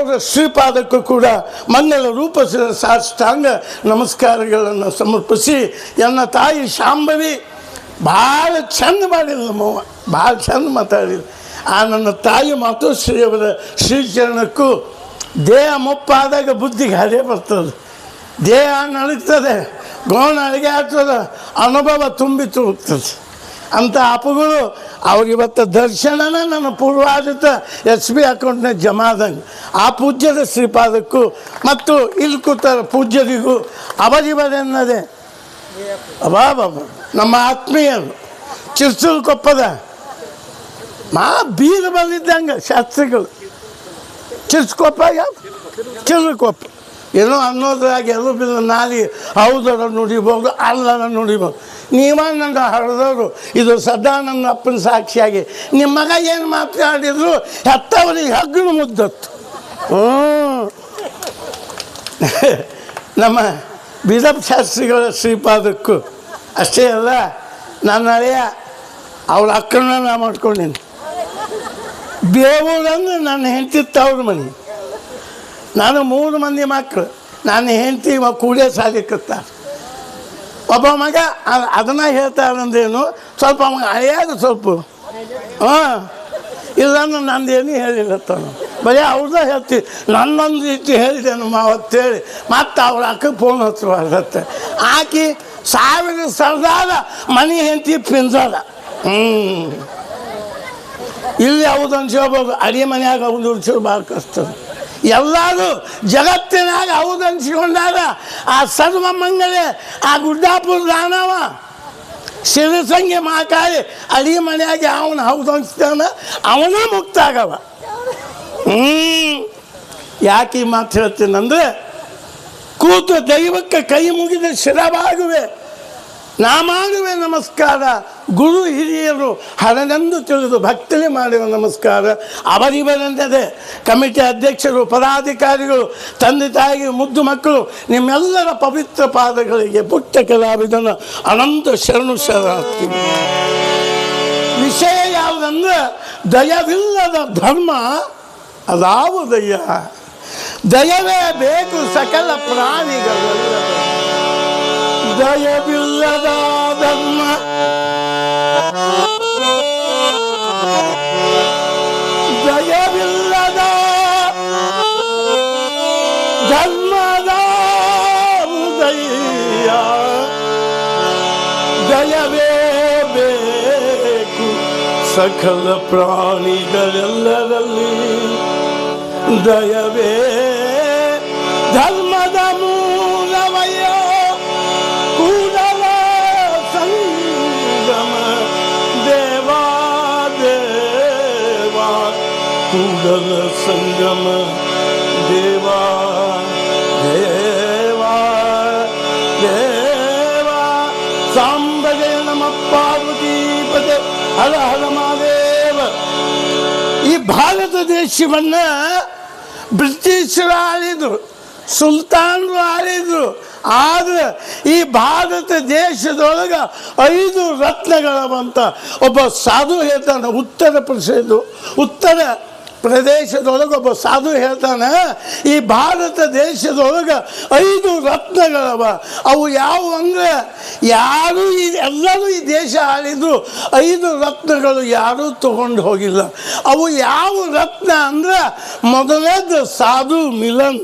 ಅವರ ಶ್ರೀಪಾದಕ್ಕೂ ಕೂಡ ಮಂಗಲ ರೂಪಿಸಿದ ಸಾಷ್ಟಾಂಗ ನಮಸ್ಕಾರಗಳನ್ನು ಸಮರ್ಪಿಸಿ ನನ್ನ ತಾಯಿ ಶಾಂಭವಿ ಭಾಳ ಚಂದ ಮಾಡಿಲ್ಲ ನಮ್ಮವ್ವ, ಭಾಳ ಚಂದ ಮಾತಾಡಿದ್ರು. ಆ ನನ್ನ ತಾಯಿ ಮಾತು ಶ್ರೀಯವರ ಶ್ರೀಚರಣಕ್ಕೂ ದೇಹ ಮುಪ್ಪಾದಾಗ ಬುದ್ಧಿಗೆ ಹರೇ ಬರ್ತದೆ, ದೇಹ ನಡುಗ್ತದೆ, ಗೋಣ ಅಡಿಗೆ ಆಗ್ತದೆ, ಅನುಭವ ತುಂಬಿ ತುಳುಕ್ತದೆ. ಅಂಥ ಅಪ್ಪಗಳು ಅವ್ರಿವತ್ತು ದರ್ಶನನ ನನ್ನ ಪೂರ್ವಾಜಿತ ಎಸ್ ಬಿ ಅಕೌಂಟ್ನ ಜಮಾದಂಗೆ ಆ ಪೂಜ್ಯದ ಶ್ರೀಪಾದಕ್ಕೂ ಮತ್ತು ಇಲ್ಲಿ ಕೂತ ಪೂಜ್ಯರಿಗೂ ಅವರಿವರೆನ್ನದೆ ಅಬಾಬಾಬ ನಮ್ಮ ಆತ್ಮೀಯರು ಚಿರ್ಚುಲ್ಕೊಪ್ಪದ ಬೀರ ಬಂದಿದ್ದಂಗೆ ಶಾಸ್ತ್ರಿಗಳು ಚಿರ್ಸ್ಕೊಪ್ಪ ಚಿರ್ಕೊಪ್ಪ ಏನೋ ಅನ್ನೋದ್ರಾಗ ಎಲ್ಲೂ ಬಿಲ್ಲ ನಾಲಿ ಹೌದರ ನುಡಿಬೋದು ಅಲ್ಲರ ನುಡಿಬೋದು. ನೀವ ನನ್ನ ಹರಿದವರು ಇದು ಸದಾ ನನ್ನ ಅಪ್ಪನ ಸಾಕ್ಷಿಯಾಗಿ ನಿಮ್ಮ ಮಗ ಏನು ಮಾತಾಡಿದ್ರು ಹೆತ್ತವರಿಗೆ ಹಗ್ಗನು ಮುದ್ದತ್ತು. ನಮ್ಮ ಬಿದಪ್ ಶಾಸ್ತ್ರಿಗಳ ಶ್ರೀಪಾದಕ್ಕೂ ಅಷ್ಟೇ ಅಲ್ಲ, ನನ್ನ ಹಳೆಯ ಅವ್ರ ಅಕ್ಕನ ನಾ ಮಾಡ್ಕೊಂಡೀನಿ. ಬೇವೂರಂದ್ರೆ ನನ್ನ ಹೆಂಡತಿ ತವ್ರ ಮನೆ. ನಾನು 3 ಮಂದಿ ಮಕ್ಕಳು, ನನ್ನ ಹೆಂಡತಿ ಕೂಡೇ ಸಾಲಿಕತ್ತಾರೆ. ಒಬ್ಬ ಮಗ ಅದನ್ನು ಹೇಳ್ತಾರಂದ್ರೇನು ಸ್ವಲ್ಪ ಮಗ ಹಳೆಯಾದ ಸ್ವಲ್ಪ ಇಲ್ಲಾಂದ್ರೆ ನಂದೇನು ಹೇಳಿಲ್ಲತ್ತಾನು, ಬರೀ ಅವ್ರದ್ದ ಹೇಳ್ತೀವಿ. ನನ್ನೊಂದು ರೀತಿ ಹೇಳಿದೆ ನಮ್ಮ ಅವತ್ತೇಳಿ ಮತ್ತು ಅವ್ರ ಅಕ್ಕಗೆ ಫೋನ್ ಹಚ್ಚಬಾರ್ದತ್ತೆ. ಆಕಿ 1000 ಸರ್ದಾರ ಮನೆ ಹೆಂಡತಿ ಪಿಂಜಾರ. ಇಲ್ಲಿ ಯಾವುದು ಅನ್ಸ್ಕೋಬೋದು, ಅಡಿಗೆ ಮನೆಯಾಗ ಅವ್ದು ಉಡ್ಸೋದು ಭಾಳ ಕಷ್ಟ. ಎಲ್ಲರೂ ಜಗತ್ತಿನಾಗ ಹೌದು ಅನ್ಸ್ಕೊಂಡಾರ ಆ ಸರ್ವ ಮಂಗಳೆ ಆ ಗುಡ್ಡಾಪುರ ದಾನವ ಶಿರಸಂಗಿ ಮಾಕಾಳಿ ಅಡಿಗೆ ಮನೆಯಾಗಿ ಅವನು ಹೌದು ಅನ್ಸ್ತಾನ, ಅವನೇ ಮುಕ್ತ ಆಗವ. ಯಾಕೆ ಈ ಮಾತು ಹೇಳ್ತೀನಂದ್ರೆ, ಕೂತು ದೈವಕ್ಕೆ ಕೈ ಮುಗಿದ ಶಿರವಾಗುವೆ, ನಾ ಮಾಡುವೆ ನಮಸ್ಕಾರ. ಗುರು ಹಿರಿಯರು ಹರನೆಂದು ತಿಳಿದು ಭಕ್ತಲಿ ಮಾಡುವ ನಮಸ್ಕಾರ. ಅವರಿವರೆಂದರೆ ಕಮಿಟಿ ಅಧ್ಯಕ್ಷರು, ಪದಾಧಿಕಾರಿಗಳು, ತಂದೆ ತಾಯಿ, ಮುದ್ದು ಮಕ್ಕಳು, ನಿಮ್ಮೆಲ್ಲರ ಪವಿತ್ರ ಪಾದಗಳಿಗೆ ಪುಟ್ಟ ಕಲಾವಿದನ ಅನಂತ ಶರಣು ಶರಣಾರ್ಥಿ. ವಿಷಯ ಯಾವುದಂದ್ರೆ, ದಯವಿಲ್ಲದ ಧರ್ಮ ಅದಾವುದಯ್ಯ, ದಯವೇ ಬೇಕು ಸಕಲ ಪ್ರಾಣಿಗಳೆಲ್ಲ. ದಯವಿಲ್ಲದ ಧರ್ಮ ದಯವಿಲ್ಲದ ಧರ್ಮದ ಉದಯ, ದಯವೇ ಬೇಕು ಸಕಲ ಪ್ರಾಣಿಗಳೆಲ್ಲರಲ್ಲಿ. ದಯವೇ ಧರ್ಮದ ಮೂಲವಯ್ಯ, ಕೂಡಲ ಸಂಗಮ ದೇವಾ ದೇವಾ, ಕೂಡಲ ಸಂಗಮ ದೇವಾ ದೇವಾ ದೇವಾ. ಸಾಂಬಗೆ ನಮ ಪಾರ್ವತೀಪತೆ ಹರ ಹರ ಮಹಾದೇವ. ಈ ಭಾರತ ದೇಶವನ್ನು ಬ್ರಿಟಿಷರು ಆಳಿದ್ರು, ಸುಲ್ತಾನರು ಆಳಿದ್ರು. ಆದರೆ ಈ ಭಾರತ ದೇಶದೊಳಗೆ 5 ರತ್ನಗಳವಂತ ಒಬ್ಬ ಸಾಧು ಹೇಳ್ತಾನೆ. ಉತ್ತರ ಪ್ರದೇಶದೊಳಗೆ ಒಬ್ಬ ಸಾಧು ಹೇಳ್ತಾನೆ, ಈ ಭಾರತ ದೇಶದೊಳಗೆ 5 ರತ್ನಗಳವ. ಅವು ಯಾವುವು ಅಂದರೆ, ಯಾರು ಎಲ್ಲರೂ ಈ ದೇಶ ಆಳಿದ್ರು, 5 ರತ್ನಗಳು ಯಾರೂ ತಗೊಂಡು ಹೋಗಿಲ್ಲ. ಅವು ಯಾವ ರತ್ನ ಅಂದರೆ, ಮೊದಲನೇದು ಸಾಧು ಮಿಲನ್,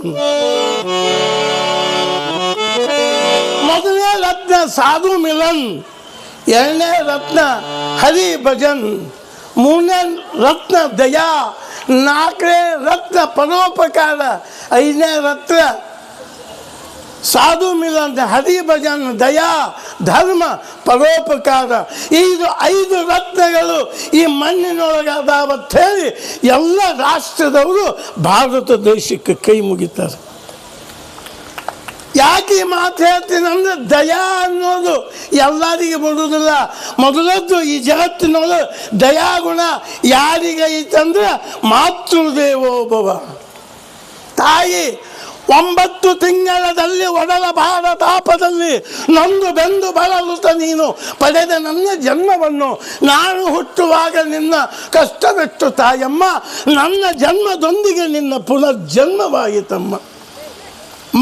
ಮೊದಲನೇ ರತ್ನ ಸಾಧು ಮಿಲನ್, 2ನೇ ರತ್ನ ಹರಿ ಭಜನ್, 3ನೇ ರತ್ನ ದಯಾ, 4ನೇ ರತ್ನ ಪರೋಪಕಾರ, 5ನೇ ರತ್ನ ಸಾಧು ಮಿಲನ್, ಹರಿ ಭಜನ್, ದಯಾ, ಧರ್ಮ, ಪರೋಪಕಾರ. ಇದು 5 ರತ್ನಗಳು ಈ ಮಣ್ಣಿನೊಳಗಾದವತ್ತು ಹೇಳಿ ಎಲ್ಲ ರಾಷ್ಟ್ರದವರು ಭಾರತ ದೇಶಕ್ಕೆ ಕೈ ಮುಗಿತಾರೆ. ಯಾಕೆ ಈ ಮಾತು ಹೇಳ್ತೀನಿ ಅಂದರೆ, ದಯಾ ಅನ್ನೋದು ಎಲ್ಲರಿಗೆ ಬರುವುದಿಲ್ಲ. ಮೊದಲದ್ದು ಈ ಜಗತ್ತಿನೊಳಗೆ ದಯಾಗುಣ ಯಾರಿಗೈತಂದ್ರೆ ಮಾತೃದೇವೋಭವ, ತಾಯಿ 9 ತಿಂಗಳಲ್ಲಿ ಒಡಲ ಭಾರ ತಾಪದಲ್ಲಿ ನೊಂದು ಬೆಂದು ಬಳಲುತ್ತ ನೀನು ಪಡೆದ ನನ್ನ ಜನ್ಮವನ್ನು ನಾನು ಹುಟ್ಟುವಾಗ ನಿನ್ನ ಕಷ್ಟವೆಷ್ಟು ತಾಯಮ್ಮ, ನನ್ನ ಜನ್ಮದೊಂದಿಗೆ ನಿನ್ನ ಪುನರ್ಜನ್ಮವಾಯಿತಮ್ಮ.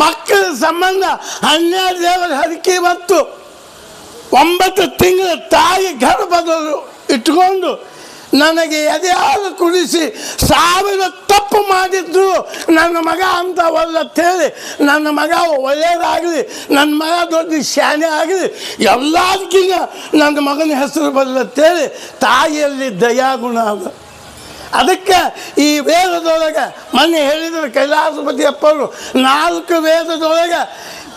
ಮಕ್ಕಳ ಸಂಬಂಧ 12 ದೇವರ ಹರಕೆ ಮತ್ತು 9 ತಿಂಗಳ ತಾಯಿ ಗರ್ಭದಲ್ಲಿ ಇಟ್ಕೊಂಡು ನನಗೆ ಎದೆಯಾಗ ಕುಡಿಸಿ 1000 ತಪ್ಪು ಮಾಡಿದ್ರು ನನ್ನ ಮಗ ಅಂತವಲ್ಲತ್ತೇಳಿ, ನನ್ನ ಮಗ ಒಳ್ಳೆಯದಾಗಲಿ, ನನ್ನ ಮಗ ದೊಡ್ಡ ಶಾನೆ ಆಗಲಿ, ಎಲ್ಲದಕ್ಕಿಂತ ನನ್ನ ಮಗನ ಹೆಸರು ಬರಲತ್ತೇಳಿ ತಾಯಿಯಲ್ಲಿ ದಯಾಗುಣ ಅದ. ಅದಕ್ಕೆ ಈ ವೇದದೊಳಗೆ ಮೊನ್ನೆ ಹೇಳಿದರು ಕೈಲಾಸಪತಿ ಅಪ್ಪವರು, 4 ವೇದದೊಳಗೆ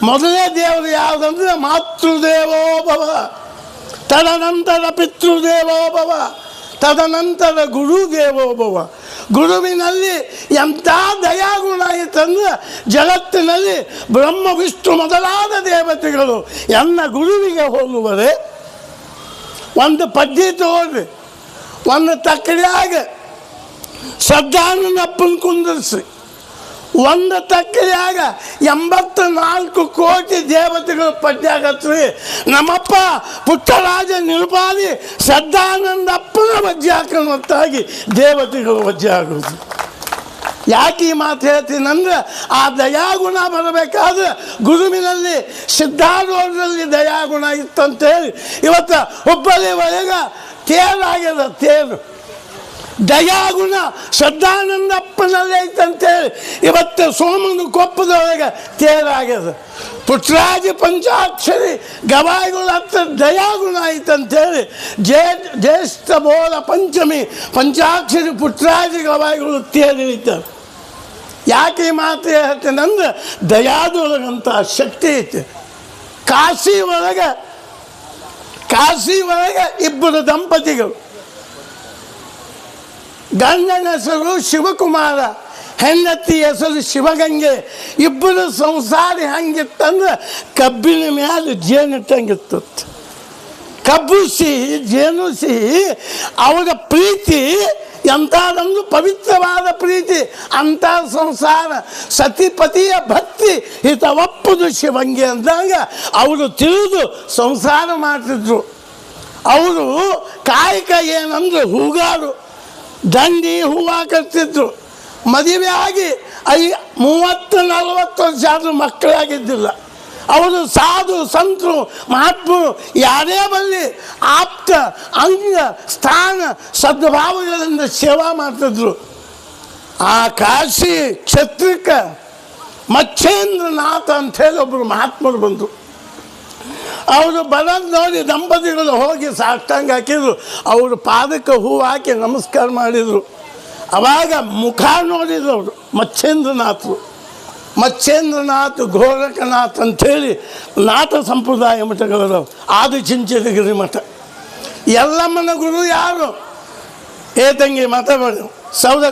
ಮೊದಲನೇ ದೇವರು ಯಾವುದಂದ್ರೆ ಮಾತೃದೇವೋಭವ, ತದನಂತರ ಪಿತೃದೇವೋಭವ, ತದನಂತರ ಗುರುದೇವೋಭವ. ಗುರುವಿನಲ್ಲಿ ಎಂಥ ದಯಾಗುಣ ಇತ್ತಂದ್ರೆ ಜಗತ್ತಿನಲ್ಲಿ ಬ್ರಹ್ಮ ವಿಷ್ಣು ಮೊದಲಾದ ದೇವತೆಗಳು ಎನ್ನ ಗುರುವಿಗೆ ಹೋಲುವರೆ. ಒಂದು ಪದ್ಯ ತಗೊಳ್ರಿ, ಒಂದು ತಕ್ಕಡಿಯಾಗ ಶ್ರದ್ಧಾನಪ್ಪನ ಕುಂದಿರಿಸಿ, ಒಂದು ತಕ್ಕಡಿಯಾಗ 84 ಕೋಟಿ ದೇವತೆಗಳು ಪದ್ಯಾಗತ್ರಿ. ನಮ್ಮಪ್ಪ ಪುಟ್ಟರಾಜ ನಿರುಪಾದಿ ಶ್ರದ್ಧಾನಂದಪ್ಪನ ವಜ್ಜೆ ಹಾಕೋತ್ತಾಗಿ ದೇವತೆಗಳು ವಜ್ಜೆ ಆಗೋದು. ಯಾಕೆ ಈ ಮಾತು ಹೇಳ್ತೀನಂದ್ರೆ, ಆ ದಯಾಗುಣ ಬರಬೇಕಾದ್ರೆ ಗುರುವಿನಲ್ಲಿ ಸಿದ್ಧಾರೂಢರಲ್ಲಿ ದಯಾಗುಣ ಇತ್ತಂತೇಳಿ ಇವತ್ತು ಹುಬ್ಬಳ್ಳಿ ಒಳಗೆ ತೇರಾಗ್ಯದ. ತೇರು ದಯಾಗುಣ ಶ್ರದ್ಧಾನಂದಪ್ಪನಲ್ಲೇ ಐತಂತೇಳಿ ಇವತ್ತು ಸೋಮನ ಕೊಪ್ಪದೊಳಗೆ ತೇರಾಗ್ಯದ. ಪುಟ್ಟರಾಜ ಪಂಚಾಕ್ಷರಿ ಗವಾಯಿಗಳ ಹತ್ರ ದಯಾಗುಣ ಐತಂತೇಳಿ ಜ್ಯೇಷ್ಠ ಬೋಳ ಪಂಚಮಿ ಪಂಚಾಕ್ಷರಿ ಪುಟ್ಟರಾಜ ಗವಾಯಿಗಳು ತೇರಿಳಿತಾರೆ. ಯಾಕೆ ಈ ಮಾತು ಹೇಳ್ತೇನೆಂದ್ರೆ, ದಯಾದೊಳಗಂತ ಶಕ್ತಿ ಐತೆ. ಕಾಶಿ ಒಳಗೆ 2 ದಂಪತಿಗಳು, ಗಂಡನ ಹೆಸರು ಶಿವಕುಮಾರ, ಹೆಂಡತಿ ಹೆಸರು ಶಿವಗಂಗೆ. 2 ಸಂಸಾರ ಹೆಂಗಿತ್ತಂದ್ರೆ ಕಬ್ಬಿನ ಮೇಲೆ ಜೇನಿಟ್ಟಂಗಿತ್ತು. ಕಬ್ಬು ಸಿಹಿ, ಜೇನು ಸಿಹಿ. ಅವರ ಪ್ರೀತಿ ಎಂಥದೊಂದು ಪವಿತ್ರವಾದ ಪ್ರೀತಿ, ಅಂಥ ಸಂಸಾರ. ಸತಿಪತಿಯ ಭಕ್ತಿ ಹಿತ ಒಪ್ಪುದು ಶಿವಂಗೆ ಅಂದಾಗ ಅವರು ತಿಳಿದು ಸಂಸಾರ ಮಾಡ್ತಿದ್ರು. ಅವರು ಕಾಯಕ ಏನಂದ್ರೆ ಹೂಗಾರು, ದಂಡಿ ಹೂವು ಹಾಕಿರ್ತಿದ್ರು. ಮದುವೆ ಆಗಿ 30-40 ವರ್ಷ ಆದರೂ ಮಕ್ಕಳಾಗಿದ್ದಿಲ್ಲ. ಅವರು ಸಾಧು ಸಂತರು ಮಹಾತ್ಮರು ಯಾರೇ ಬರಲಿ ಆಪ್ತ ಅಂಗ ಸ್ಥಾನ ಸದ್ಭಾವಗಳಿಂದ ಸೇವಾ ಮಾಡ್ತಿದ್ರು. ಆ ಕಾಶಿ ಕ್ಷೇತ್ರಕ್ಕೆ ಮಚ್ಛೇಂದ್ರನಾಥ ಅಂಥೇಳಿ ಒಬ್ಬರು ಮಹಾತ್ಮರು ಬಂದರು. ಅವರು ಬರೋದು ನೋಡಿ ದಂಪತಿಗಳು ಹೋಗಿ ಸಾಷ್ಟಾಂಗ ಹಾಕಿದ್ರು. ಅವರು ಪಾದಕ್ಕೆ ಹೂವು ಹಾಕಿ ನಮಸ್ಕಾರ ಮಾಡಿದರು. ಆವಾಗ ಮುಖ ನೋಡಿದ್ರು ಅವರು ಮಚ್ಛೇಂದ್ರನಾಥರು. ಮಚ್ಛೇಂದ್ರನಾಥ್ ಗೋರಖನಾಥ್ ಅಂಥೇಳಿ ನಾಥ ಸಂಪ್ರದಾಯ ಮಠಗಳು, ಆದಿಚುಂಚನಗಿರಿ ಮಠ. ಎಲ್ಲಮ್ಮನ ಗುರು ಯಾರು? ಏ ತಂಗಿ ಮತ ಬೇಡ, ಸೌದ